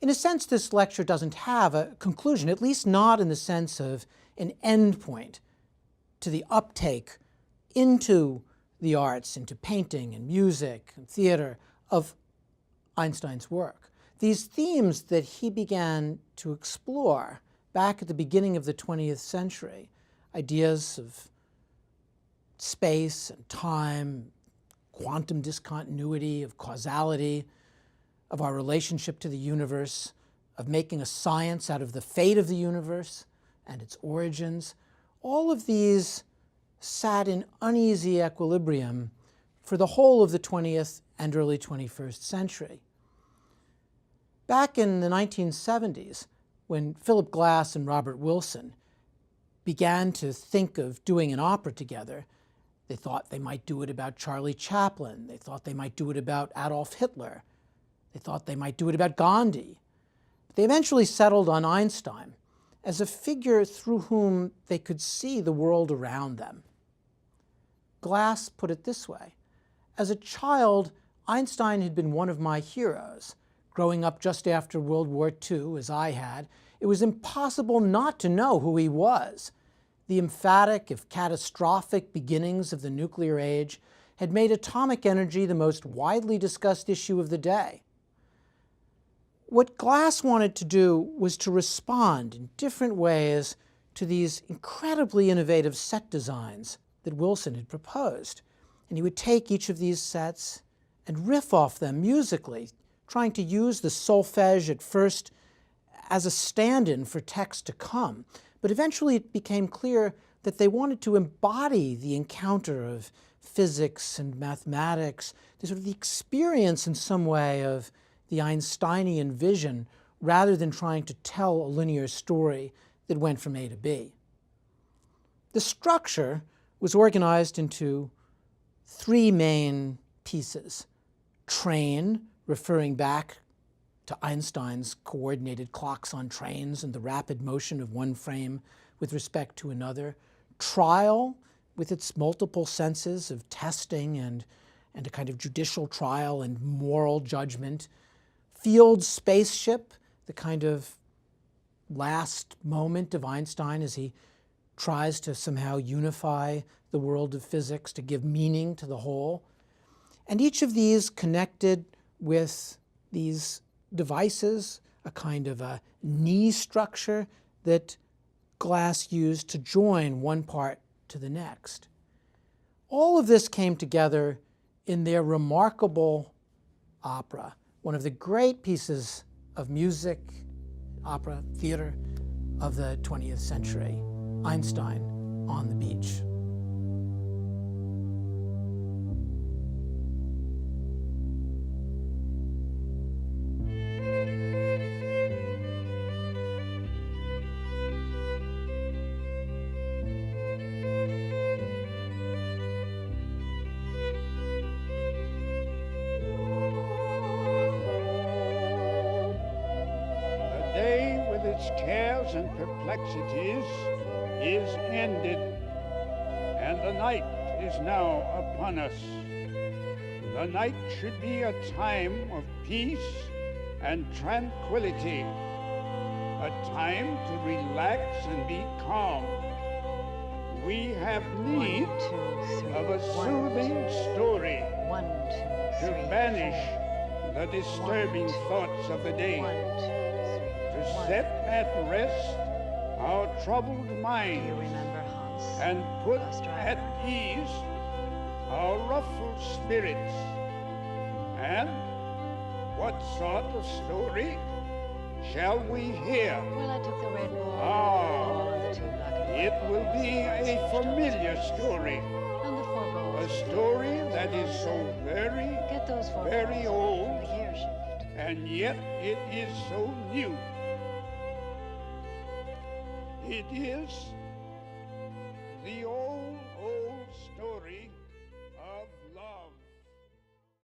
In a sense, this lecture doesn't have a conclusion, at least not in the sense of an end point to the uptake into the arts, into painting and music and theater of Einstein's work. These themes that he began to explore back at the beginning of the 20th century, ideas of space and time, quantum discontinuity, of causality, of our relationship to the universe, of making a science out of the fate of the universe and its origins, all of these sat in uneasy equilibrium for the whole of the 20th and early 21st century. Back in the 1970s, when Philip Glass and Robert Wilson began to think of doing an opera together, they thought they might do it about Charlie Chaplin. They thought they might do it about Adolf Hitler. They thought they might do it about Gandhi. They eventually settled on Einstein as a figure through whom they could see the world around them. Glass put it this way: as a child, Einstein had been one of my heroes. Growing up just after World War II, as I had, it was impossible not to know who he was. The emphatic, if catastrophic, beginnings of the nuclear age had made atomic energy the most widely discussed issue of the day. What Glass wanted to do was to respond in different ways to these incredibly innovative set designs that Wilson had proposed. And he would take each of these sets and riff off them musically, trying to use the solfege at first as a stand-in for text to come. But eventually it became clear that they wanted to embody the encounter of physics and mathematics, the sort of the experience in some way of the Einsteinian vision, rather than trying to tell a linear story that went from A to B. The structure was organized into three main pieces: train, referring back to Einstein's coordinated clocks on trains and the rapid motion of one frame with respect to another; trial, with its multiple senses of testing and a kind of judicial trial and moral judgment; field spaceship, the kind of last moment of Einstein as he tries to somehow unify the world of physics to give meaning to the whole. And each of these connected with these devices, a kind of a knee structure that Glass used to join one part to the next. All of this came together in their remarkable opera, one of the great pieces of music, opera, theater of the 20th century, Einstein on the Beach. Cares and perplexities is ended, and the night is now upon us. The night should be a time of peace and tranquility, a time to relax and be calm. We have need of a soothing story to banish the disturbing thoughts of the day, to set at rest our troubled minds and put at ease our ruffled spirits. And what sort of story shall we hear? Well, I took the red ball. And the two black and white It will be a familiar story, and the four balls. a story that is so very, Get those four very balls old, and the gear shift. and yet it is so new. It is